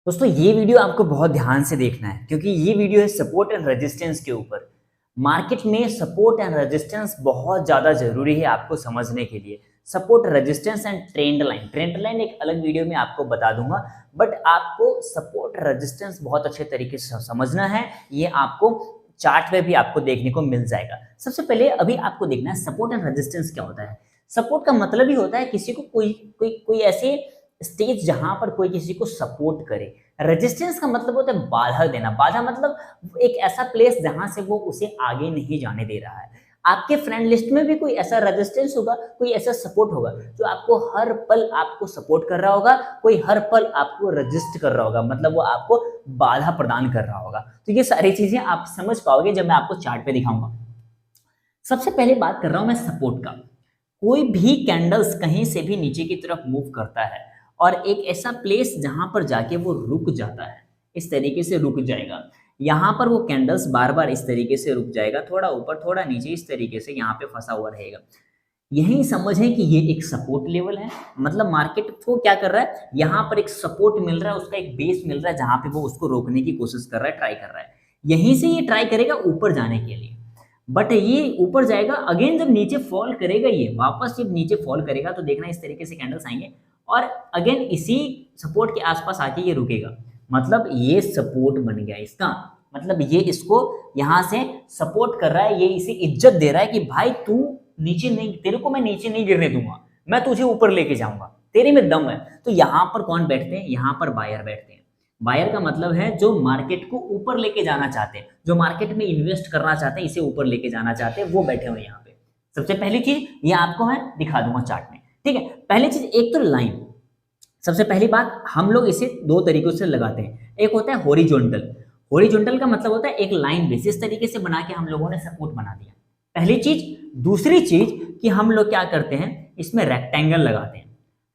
दोस्तों ये वीडियो आपको बहुत ध्यान से देखना है क्योंकि ये वीडियो है सपोर्ट एंड रेजिस्टेंस के ऊपर। मार्केट में सपोर्ट एंड रेजिस्टेंस बहुत ज़्यादा जरूरी है आपको समझने के लिए। Support resistance and trend line एक अलग वीडियो में आपको बता दूंगा, बट आपको सपोर्ट रेजिस्टेंस बहुत अच्छे तरीके से समझना है। ये आपको चार्ट में भी आपको देखने को मिल जाएगा। सबसे पहले अभी आपको देखना है सपोर्ट एंड रेजिस्टेंस क्या होता है। सपोर्ट का मतलब ही होता है किसी को कोई ऐसे स्टेज जहां पर कोई किसी को सपोर्ट करे। रेजिस्टेंस का मतलब होता है बाधा देना। बाधा मतलब एक ऐसा प्लेस जहां से वो उसे आगे नहीं जाने दे रहा है। आपके फ्रेंड लिस्ट में भी कोई ऐसा रेजिस्टेंस होगा, कोई ऐसा सपोर्ट होगा जो आपको हर पल आपको सपोर्ट कर रहा होगा, कोई हर पल आपको रजिस्ट कर रहा होगा, मतलब वो आपको बाधा प्रदान कर रहा होगा। तो ये सारी चीजें आप समझ पाओगे जब मैं आपको चार्ट पे दिखाऊंगा। सबसे पहले बात कर रहा हूं मैं सपोर्ट का। कोई भी कैंडल्स कहीं से भी नीचे की तरफ मूव करता है और एक ऐसा प्लेस जहां पर जाके वो रुक जाता है, इस तरीके से रुक जाएगा। यहां पर वो कैंडल्स बार बार इस तरीके से रुक जाएगा, थोड़ा ऊपर थोड़ा नीचे, इस तरीके से यहाँ पे फंसा हुआ रहेगा। यही समझें कि ये एक सपोर्ट लेवल है। मतलब मार्केट को क्या कर रहा है, यहाँ पर एक सपोर्ट मिल रहा है, उसका एक बेस मिल रहा है जहां पे वो उसको रोकने की कोशिश कर रहा है, ट्राई कर रहा है। यहीं से ये ट्राई करेगा ऊपर जाने के लिए, बट ये ऊपर जाएगा अगेन जब नीचे फॉल करेगा, ये वापस जब नीचे फॉल करेगा तो देखना इस तरीके से कैंडल्स आएंगे और अगेन इसी सपोर्ट के आसपास आके ये रुकेगा। मतलब ये सपोर्ट बन गया इसका, मतलब ये इसको यहां से सपोर्ट कर रहा है, ये इसे इज्जत दे रहा है कि भाई तू नीचे नहीं, तेरे को मैं नीचे नहीं गिरने दूंगा, मैं तुझे ऊपर लेके जाऊंगा, तेरे में दम है। तो यहां पर कौन बैठते हैं, यहां पर बायर बैठते हैं। बायर का मतलब है जो मार्केट को ऊपर लेके जाना चाहते हैं, जो मार्केट में इन्वेस्ट करना चाहते हैं, इसे ऊपर लेके जाना चाहते हैं, वो बैठे हुए यहाँ पे। सबसे पहली चीज ये आपको मैं दिखा दूंगा चार्ट में, ठीक है। पहली चीज एक तो लाइन। सबसे पहली बात, हम लोग इसे दो तरीकों से लगाते हैं। एक होता है हॉरिजॉन्टल। हॉरिजॉन्टल का मतलब होता है एक लाइन बेस, इस तरीके से बना के हम लोगों ने सपोर्ट बना दिया, पहली चीज। दूसरी चीज कि हम लोग क्या करते हैं, इसमें रेक्टेंगल लगाते हैं।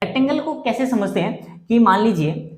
रेक्टेंगल को कैसे समझते हैं कि मान लीजिए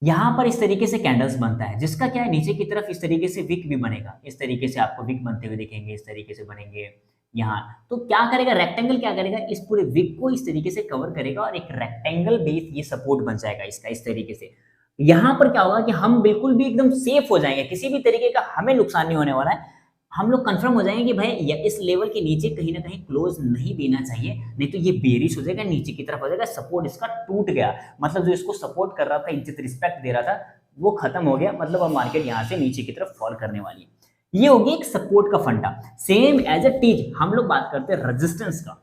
यहां पर इस तरीके से कैंडल्स बनता है, जिसका क्या है नीचे की तरफ इस तरीके से विक भी बनेगा, इस तरीके से आपको विक बनते हुए दिखेंगे, इस तरीके से बनेंगे यहाँ। तो क्या करेगा रेक्टेंगल, क्या करेगा इस पूरे विक को इस तरीके से कवर करेगा और एक रेक्टेंगल बेस ये सपोर्ट बन जाएगा इसका, इस तरीके से। यहां पर क्या होगा कि हम बिल्कुल भी एकदम सेफ हो जाएंगे, किसी भी तरीके का हमें नुकसान नहीं होने वाला है। हम लोग कंफर्म हो जाएंगे कि भाई इस लेवल के नीचे कहीं ना कहीं क्लोज नहीं देना चाहिए, नहीं तो ये बेरिश हो जाएगा, नीचे की तरफ हो जाएगा, सपोर्ट इसका टूट गया। मतलब जो इसको सपोर्ट कर रहा था, इज्जत रिस्पेक्ट दे रहा था, वो खत्म हो गया। मतलब अब मार्केट यहाँ से नीचे की तरफ फॉल करने वाली है। ये होगी एक सपोर्ट का फंडा। सेम एज ए टीज हम लोग बात करते हैं रेजिस्टेंस का।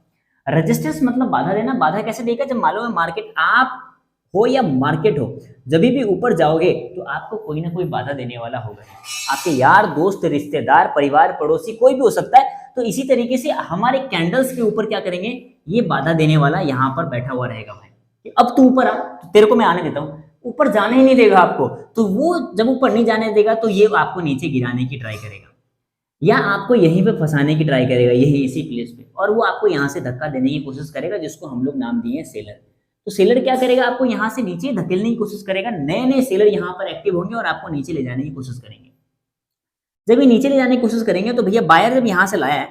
रेजिस्टेंस मतलब बाधा देना। बाधा कैसे देगा, जब मालूम है मार्केट आप हो या मार्केट हो, जब भी ऊपर जाओगे तो आपको कोई ना कोई बाधा देने वाला होगा। आपके यार दोस्त रिश्तेदार परिवार पड़ोसी कोई भी हो सकता है। तो इसी तरीके से हमारे कैंडल्स के ऊपर क्या करेंगे, ये बाधा देने वाला यहाँ पर बैठा हुआ रहेगा भाई कि अब तू ऊपर आ, तो तेरे को मैं आने देता हूँ। ऊपर जाने ही नहीं देगा आपको, तो वो जब ऊपर नहीं जाने देगा तो ये आपको नीचे गिराने की ट्राई करेगा या आपको यहीं पे फंसाने की ट्राई करेगा, यही इसी प्लेस पे, और वो आपको यहाँ से धक्का देने की कोशिश करेगा, जिसको हम लोग नाम दिए सेलर। तो सेलर क्या करेगा, आपको यहाँ से नीचे धकेलने की कोशिश करेगा। नए नए सेलर यहाँ पर एक्टिव होंगे और आपको नीचे ले जाने की कोशिश करेंगे। जब ये नीचे ले जाने की कोशिश करेंगे तो भैया बायर जब यहाँ से लाया है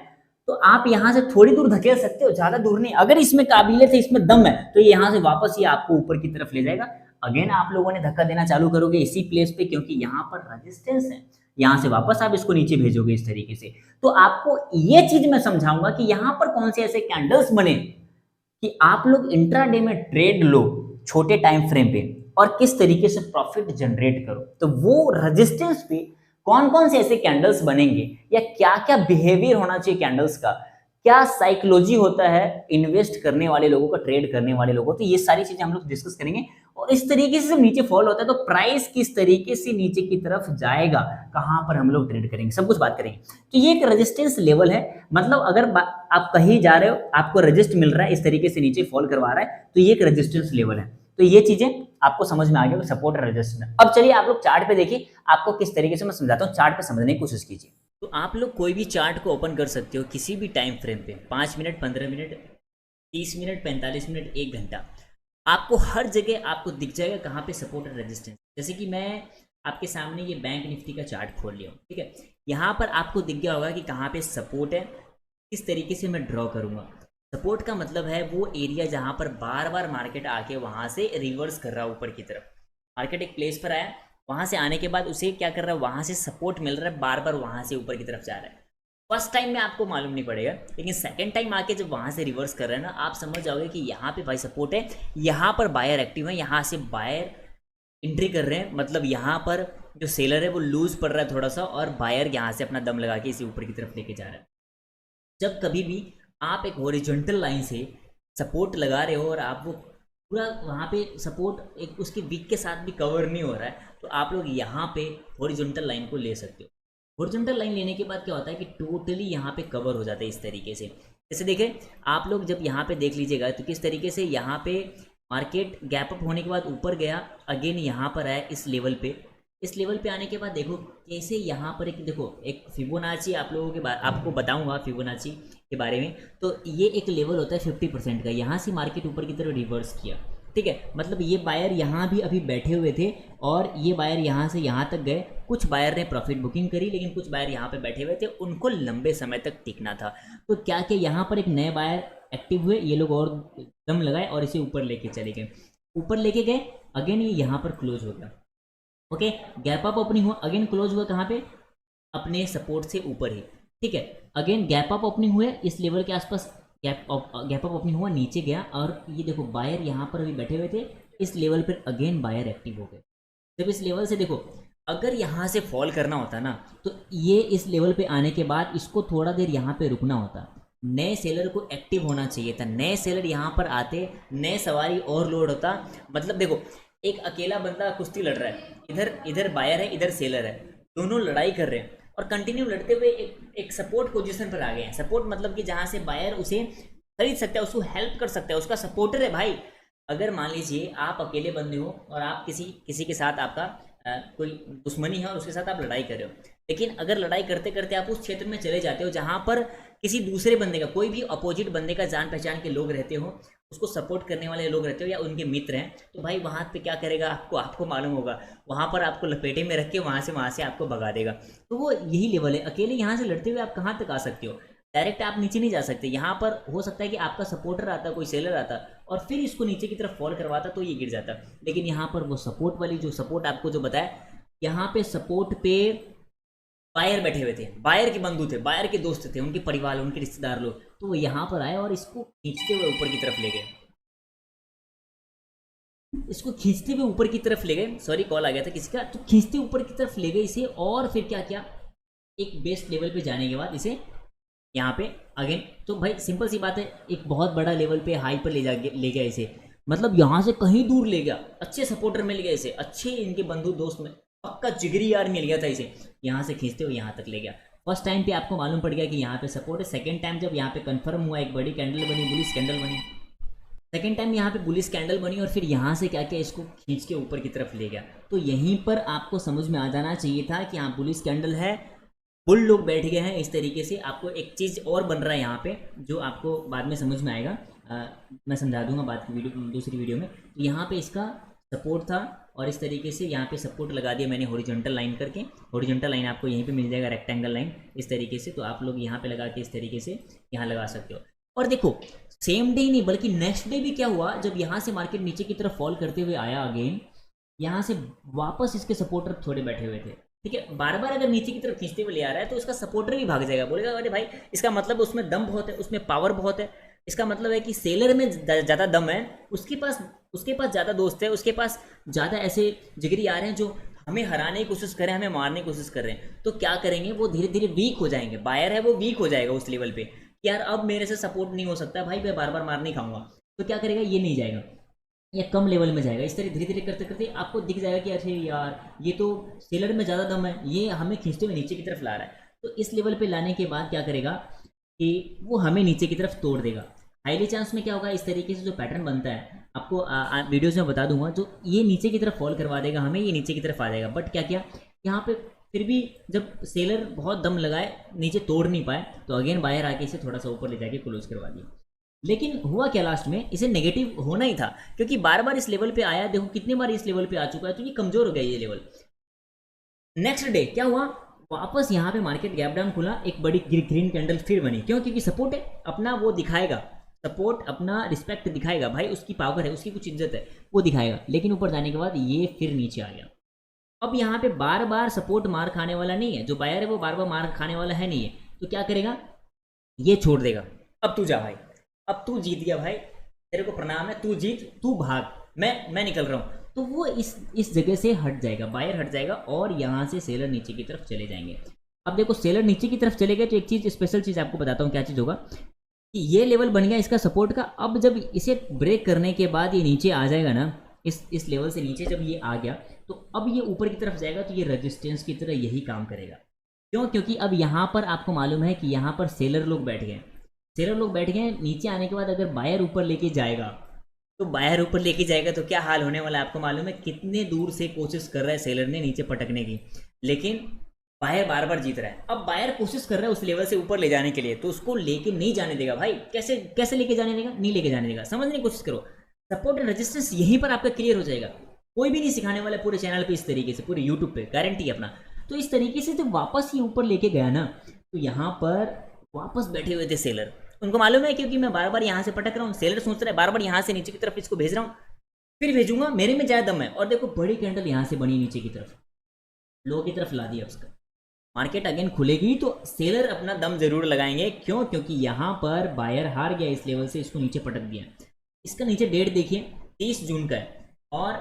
तो आप यहाँ से थोड़ी दूर धकेल सकते हो, ज्यादा दूर नहीं। अगर इसमें काबिलियत है, इसमें दम है, तो ये यहाँ से वापस ये आपको ऊपर की तरफ ले जाएगा। अगेन आप लोगों ने धक्का देना चालू करोगे इसी प्लेस पे, क्योंकि यहाँ पर रेजिस्टेंस है। यहाँ से वापस आप इसको नीचे भेजोगे इस तरीके से। तो आपको ये चीज मैं समझाऊंगा कि यहाँ पर कौन से ऐसे कैंडल्स बने कि आप लोग इंट्राडे में ट्रेड लो छोटे टाइम फ्रेम पे और किस तरीके से प्रॉफिट जनरेट करो। तो वो रेजिस्टेंस पे कौन कौन से ऐसे कैंडल्स बनेंगे या क्या क्या बिहेवियर होना चाहिए कैंडल्स का, क्या साइकोलॉजी होता है इन्वेस्ट करने वाले लोगों का, ट्रेड करने वाले लोगों, तो ये सारी चीजें हम लोग डिस्कस करेंगे। और इस तरीके से जब नीचे फॉल होता है तो प्राइस किस तरीके से नीचे की तरफ जाएगा, कहां पर हम लोग ट्रेड करेंगे, सब कुछ बात करेंगे। तो ये एक रेजिस्टेंस लेवल है। मतलब अगर आप कहीं जा रहे हो, आपको रेजिस्ट मिल रहा है, इस तरीके से नीचे फॉल करवा रहा है, तो ये एक रेजिस्टेंस लेवल है। तो ये चीजें आपको समझ में आ गया, सपोर्ट और रेजिस्टेंस। अब चलिए आप लोग चार्ट पे देखिए, आपको किस तरीके से मैं समझाता हूँ, चार्ट पे समझने की कोशिश कीजिए। तो आप लोग कोई भी चार्ट को ओपन कर सकते हो किसी भी टाइम फ्रेम पे, 5 मिनट, 15 मिनट, 30 मिनट, 45 मिनट, 1 घंटा। आपको हर जगह आपको दिख जाएगा कहाँ पे सपोर्ट और रेजिस्टेंस। जैसे कि मैं आपके सामने ये बैंक निफ्टी का चार्ट खोल लिया हूँ, ठीक है। यहाँ पर आपको दिख गया होगा कि कहाँ पे सपोर्ट है, किस तरीके से मैं ड्रॉ करूँगा। सपोर्ट का मतलब है वो एरिया जहाँ पर बार बार मार्केट आके वहाँ से रिवर्स कर रहा है ऊपर की तरफ। मार्केट एक प्लेस पर आया, वहाँ से आने के बाद उसे क्या कर रहा है, वहाँ से सपोर्ट मिल रहा है, बार बार वहाँ से ऊपर की तरफ जा रहा है। फर्स्ट टाइम में आपको मालूम नहीं पड़ेगा, लेकिन सेकंड टाइम आके जब वहाँ से रिवर्स कर रहे हैं ना, आप समझ जाओगे कि यहाँ पे भाई सपोर्ट है, यहाँ पर बायर एक्टिव है, यहाँ से बायर एंट्री कर रहे हैं, मतलब यहाँ पर जो सेलर है वो लूज पड़ रहा है थोड़ा सा, और बायर यहाँ से अपना दम लगा के इसे ऊपर की तरफ लेके जा रहा है। जब कभी भी आप एक हॉरिजॉन्टल लाइन से सपोर्ट लगा रहे हो और आप वो पूरा वहाँ पे सपोर्ट एक उसके वीक के साथ भी कवर नहीं हो रहा है, तो आप लोग यहाँ पे हॉरिजॉन्टल लाइन को ले सकते हो। हॉरिजॉन्टल लाइन लेने के बाद क्या होता है कि टोटली यहाँ पे कवर हो जाता है इस तरीके से। जैसे देखें आप लोग, जब यहाँ पे देख लीजिएगा तो किस तरीके से यहाँ पे मार्केट गैप अप होने के बाद ऊपर गया, अगेन यहाँ पर आया इस लेवल पे। इस लेवल पे आने के बाद देखो कैसे यहाँ पर एक, देखो एक फिबोनाची आप लोगों के आपको बताऊंगा फिबोनाची के बारे में। तो ये एक लेवल होता है 50% का, यहाँ से मार्केट ऊपर की तरफ रिवर्स किया, ठीक है। मतलब ये बायर यहाँ भी अभी बैठे हुए थे और ये बायर यहाँ से यहाँ तक गए। कुछ बायर ने प्रॉफिट बुकिंग करी, लेकिन कुछ बायर यहाँ पे बैठे हुए थे, उनको लंबे समय तक टिकना था। तो क्या कि यहाँ पर एक नए बायर एक्टिव हुए, ये लोग और दम लगाए और इसे ऊपर लेके चले गए। ऊपर लेके गए, अगेन ये यहाँ पर क्लोज हो गया, ओके। गैप अप ओपनिंग हुआ, अगेन क्लोज हुआ कहाँ पे, अपने सपोर्ट से ऊपर ही, ठीक है। अगेन गैप अप ओपनिंग हुए इस लेवल के आसपास, गैप अप ओपनिंग हुआ, नीचे गया, और ये देखो बायर यहाँ पर अभी बैठे हुए थे, इस लेवल पर अगेन बायर एक्टिव हो गए। जब इस लेवल से देखो, अगर यहाँ से फॉल करना होता ना, तो ये इस लेवल पे आने के बाद इसको थोड़ा देर यहाँ पे रुकना होता, नए सेलर को एक्टिव होना चाहिए था। नए सेलर यहाँ पर आते, नए सवारी और लोड होता। मतलब देखो एक अकेला बंदा कुश्ती लड़ रहा है, इधर बायर है, इधर सेलर है, दोनों लड़ाई कर रहे हैं और कंटिन्यू लड़ते हुए एक सपोर्ट पोजीशन पर आ गए हैं। सपोर्ट मतलब कि जहाँ से बायर उसे खरीद सकता है, उसको हेल्प कर सकता है, उसका सपोर्टर है भाई। अगर मान लीजिए आप अकेले बंदे हो और आप किसी के साथ आपका कोई दुश्मनी है और उसके साथ आप लड़ाई कर रहे हो, लेकिन अगर लड़ाई करते करते आप उस क्षेत्र में चले जाते हो जहाँ पर किसी दूसरे बंदे का, कोई भी अपोजिट बंदे का जान पहचान के लोग रहते हो, उसको सपोर्ट करने वाले लोग रहते हो या उनके मित्र हैं, तो भाई वहाँ पे क्या करेगा, आपको मालूम होगा, वहाँ पर आपको लपेटे में रख के वहाँ से आपको भगा देगा। तो वो यही लेवल है। अकेले यहाँ से लड़ते हुए आप कहाँ तक आ सकते हो, डायरेक्ट आप नीचे नहीं जा सकते। यहाँ पर हो सकता है कि आपका सपोर्टर आता, कोई सेलर आता और फिर इसको नीचे की तरफ फॉल करवाता तो ये गिर जाता। लेकिन यहाँ पर वो सपोर्ट वाली जो सपोर्ट आपको जो बताया, यहाँ पे सपोर्ट पे बायर बैठे हुए थे, बायर के बंधु थे, बायर के दोस्त थे, उनके परिवार, उनके रिश्तेदार लोग, तो वो यहाँ पर आए और इसको खींचते हुए ऊपर की तरफ ले गए, इसको खींचते हुए ऊपर की तरफ ले गए। सॉरी कॉल आ गया था किसी का। तो खींचते ऊपर की तरफ ले गए इसे, और फिर क्या किया, एक बेस्ट लेवल पे जाने के बाद इसे यहाँ पे अगेन, तो भाई सिंपल सी बात है, एक बहुत बड़ा लेवल पे हाई पर ले गया इसे, मतलब यहाँ से कहीं दूर ले गया, अच्छे सपोर्टर मिल गए इसे, अच्छे इनके बंधु दोस्त में पक्का जिगरी यार मिल गया था इसे, यहाँ से खींचते हुए यहाँ तक ले गया। फर्स्ट टाइम पे आपको मालूम पड़ गया कि यहाँ पे सपोर्ट है। सेकंड टाइम जब यहाँ पे कंफर्म हुआ, एक बड़ी कैंडल बनी, बुलिश कैंडल बनी, सेकेंड टाइम यहाँ पे बुलिश कैंडल बनी और फिर यहाँ से क्या किया, इसको खींच के ऊपर की तरफ ले गया। तो यहीं पर आपको समझ में आ जाना चाहिए था कि हाँ बुलिश कैंडल है, बुल लोग बैठ गए हैं इस तरीके से। आपको एक चीज़ और बन रहा है यहाँ पे जो आपको बाद में समझ में आएगा, मैं समझा दूंगा बाद की वीडियो, दूसरी वीडियो में। तो यहाँ पे इसका सपोर्ट था और इस तरीके से यहाँ पे सपोर्ट लगा दिया मैंने हॉरिजॉन्टल लाइन करके। हॉरिजॉन्टल लाइन आपको यहीं पे मिल जाएगा, रेक्टेंगल लाइन इस तरीके से। तो आप लोग यहाँ पे लगा के इस तरीके से यहाँ लगा सकते हो। और देखो सेम डे नहीं बल्कि नेक्स्ट डे भी क्या हुआ, जब यहाँ से मार्केट नीचे की तरफ फॉल करते हुए आया अगेन, यहाँ से वापस इसके सपोर्टर थोड़े बैठे हुए थे, ठीक है। बार बार अगर नीचे की तरफ खींचते हुए ले आ रहा है तो उसका सपोर्टर भी भाग जाएगा, बोलेगा अरे भाई इसका मतलब उसमें दम बहुत है, उसमें पावर बहुत है, इसका मतलब है कि सेलर में ज़्यादा दम है, उसके पास ज़्यादा दोस्त है, उसके पास ज़्यादा ऐसे जिगरी आ रहे हैं जो हमें हराने की कोशिश कर रहे हैं, हमें मारने की कोशिश कर रहे हैं। तो क्या करेंगे, वो धीरे धीरे वीक हो जाएंगे। बायर है वो वीक हो जाएगा उस लेवल पे, यार अब मेरे से सपोर्ट नहीं हो सकता भाई, मैं बार बार मार नहीं खाऊंगा। तो क्या करेगा, ये नहीं जाएगा या कम लेवल में जाएगा। इस तरह धीरे धीरे करते करते आपको दिख जाएगा कि अरे यार ये तो सेलर में ज़्यादा दम है, ये हमें खींचते हुए नीचे की तरफ ला रहा है। तो इस लेवल पे लाने के बाद क्या करेगा कि वो हमें नीचे की तरफ तोड़ देगा। हाईली चांस में क्या होगा, इस तरीके से जो पैटर्न बनता है आपको वीडियोज़ में बता दूंगा, जो ये नीचे की तरफ फॉल करवा देगा हमें, ये नीचे की तरफ आ जाएगा। बट क्या किया यहाँ पे, फिर भी जब सेलर बहुत दम लगाए नीचे तोड़ नहीं पाए, तो अगेन बायर आके इसे थोड़ा सा ऊपर ले जाके क्लोज करवा दिया। लेकिन हुआ क्या लास्ट में, इसे नेगेटिव होना ही था क्योंकि बार बार इस लेवल पे आया। देखो कितनी बार इस लेवल पे आ चुका है, तो ये कमजोर हो गया ये लेवल। नेक्स्ट डे क्या हुआ, वापस यहाँ पे मार्केट गैप डाउन खुला, एक बड़ी ग्रीन कैंडल फिर बनी। क्यों, क्योंकि सपोर्ट है अपना, वो दिखाएगा सपोर्ट अपना रिस्पेक्ट दिखाएगा भाई, उसकी पावर है, उसकी कुछ इज्जत है, वो दिखाएगा, लेकिन ऊपर जाने के बाद ये फिर नीचे आ गया। अब यहाँ पे बार बार सपोर्ट मार खाने वाला नहीं है, जो बायर है वो बार बार मार खाने वाला है नहीं है, तो क्या करेगा, ये छोड़ देगा। अब तू जा भाई, अब तू जीत गया भाई, तेरे को प्रणाम है, तू जीत, तू भाग, मैं निकल रहा हूँ। तो वो इस जगह से हट जाएगा, बायर हट जाएगा और यहाँ से सेलर नीचे की तरफ चले जाएंगे। अब देखो सेलर नीचे की तरफ चले गए तो एक चीज़, स्पेशल चीज़ आपको बताता हूँ क्या चीज़ होगा कि ये लेवल बन गया इसका सपोर्ट का। अब जब इसे ब्रेक करने के बाद ये नीचे आ जाएगा ना, इस लेवल से नीचे जब ये आ गया तो अब ये ऊपर की तरफ जाएगा, तो ये रेजिस्टेंस की तरह यही काम करेगा। क्यों? क्योंकि अब यहाँ पर आपको मालूम है कि यहाँ पर सेलर लोग बैठ गए, सेलर लोग बैठ गए। नीचे आने के बाद अगर बायर ऊपर लेके जाएगा, तो बायर ऊपर लेके जाएगा तो क्या हाल होने वाला है आपको मालूम है। कितने दूर से कोशिश कर रहा है सेलर ने नीचे पटकने की, लेकिन बायर बार बार जीत रहा है। अब बायर कोशिश कर रहा है उस लेवल से ऊपर ले जाने के लिए, तो उसको लेके नहीं जाने देगा भाई। कैसे कैसे लेके जाने देगा, नहीं लेके जाने देगा। समझने की कोशिश करो, सपोर्ट एंड रेजिस्टेंस यहीं पर आपका क्लियर हो जाएगा। कोई भी नहीं सिखाने वाला पूरे चैनल पे इस तरीके से, पूरे यूट्यूब पे गारंटी है अपना। तो इस तरीके से जब वापस ये ऊपर लेके गया ना, तो यहाँ पर वापस बैठे हुए थे सेलर, उनको मालूम है क्योंकि मैं बार बार यहाँ से पटक रहा हूँ, सेलर सोच रहा है बार बार यहाँ से नीचे की तरफ इसको भेज रहा हूँ, फिर भेजूंगा, मेरे में ज्यादा दम है। और देखो बड़ी कैंडल यहाँ से बनी नीचे की तरफ, लो की तरफ ला दिया उसका। मार्केट अगेन खुलेगी तो सेलर अपना दम जरूर लगाएंगे। क्यों? क्योंकि यहाँ पर बायर हार गया इस लेवल से, इसको नीचे पटक दिया। इसका नीचे डेट देखिए 30 जून का है, और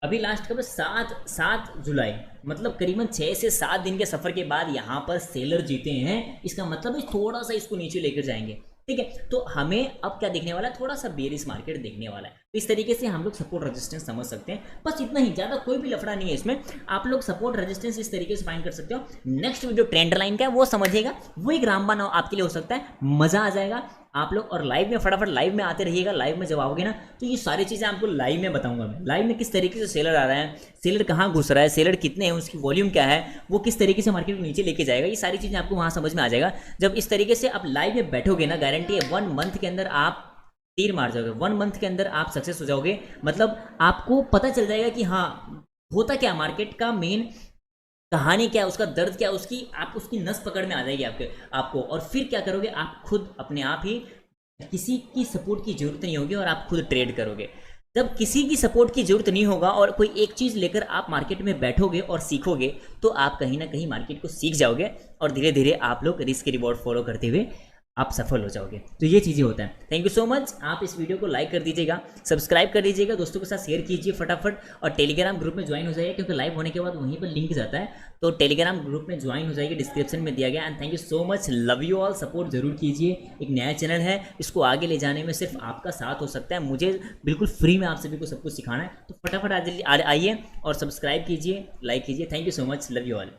अभी लास्ट कब, 7 जुलाई, मतलब करीबन 6 से 7 दिन के सफर के बाद यहाँ पर सेलर जीते हैं। इसका मतलब थोड़ा सा इसको नीचे लेकर जाएंगे, ठीक है। तो हमें अब क्या देखने वाला है, थोड़ा सा बेरिश मार्केट देखने वाला है। तो इस तरीके से हम लोग सपोर्ट रेजिस्टेंस समझ सकते हैं, बस इतना ही, ज़्यादा कोई भी लफड़ा नहीं है इसमें। आप लोग सपोर्ट रेजिस्टेंस इस तरीके से फाइंड कर सकते हो। नेक्स्ट वीडियो ट्रेंड लाइन का है वो समझिएगा, वो एक रामबाण आपके लिए हो सकता है, मज़ा आ जाएगा आप लोग। और लाइव में फटाफट लाइव में आते रहिएगा, लाइव में जब आओगे ना तो ये सारी चीज़ें आपको लाइव में बताऊंगा मैं। लाइव में किस तरीके से सेलर आ रहा है, सेलर कहाँ घुस रहा है, सेलर कितने हैं, उसकी वॉल्यूम क्या है, वो किस तरीके से मार्केट को नीचे लेके जाएगा, ये सारी चीज़ें आपको वहाँ समझ में आ जाएगा। जब इस तरीके से आप लाइव में बैठोगे ना, गारंटी है 1 मंथ के अंदर आप तीर मार जाओगे, 1 मंथ के अंदर आप सक्सेस हो जाओगे। मतलब आपको पता चल जाएगा कि हाँ होता क्या, मार्केट का मेन कहानी क्या है, उसका दर्द क्या है, उसकी नस पकड़ में आ जाएगी आपको। और फिर क्या करोगे, आप खुद अपने आप ही, किसी की सपोर्ट की जरूरत नहीं होगी और आप खुद ट्रेड करोगे। जब किसी की सपोर्ट की जरूरत नहीं होगा और कोई एक चीज़ लेकर आप मार्केट में बैठोगे और सीखोगे, तो आप कहीं ना कहीं मार्केट को सीख जाओगे और धीरे धीरे आप लोग रिस्क रिवॉर्ड फॉलो करते हुए आप सफल हो जाओगे। तो ये चीज़ें होता है। Thank you so much. आप इस वीडियो को लाइक कर दीजिएगा, सब्सक्राइब कर दीजिएगा, दोस्तों के साथ शेयर कीजिए फटाफट, और टेलीग्राम ग्रुप में ज्वाइन हो जाइए, क्योंकि लाइव होने के बाद वहीं पर लिंक जाता है। तो टेलीग्राम ग्रुप में ज्वाइन हो जाइए, डिस्क्रिप्शन में दिया गया। And thank you so much, love you all. Support जरूर कीजिए, एक नया चैनल है, इसको आगे ले जाने में सिर्फ आपका साथ हो सकता है। मुझे बिल्कुल फ्री में आप सभी को सब कुछ सिखाना है, तो फटाफट आइए और सब्सक्राइब कीजिए, लाइक कीजिए। Thank you so much, love you all.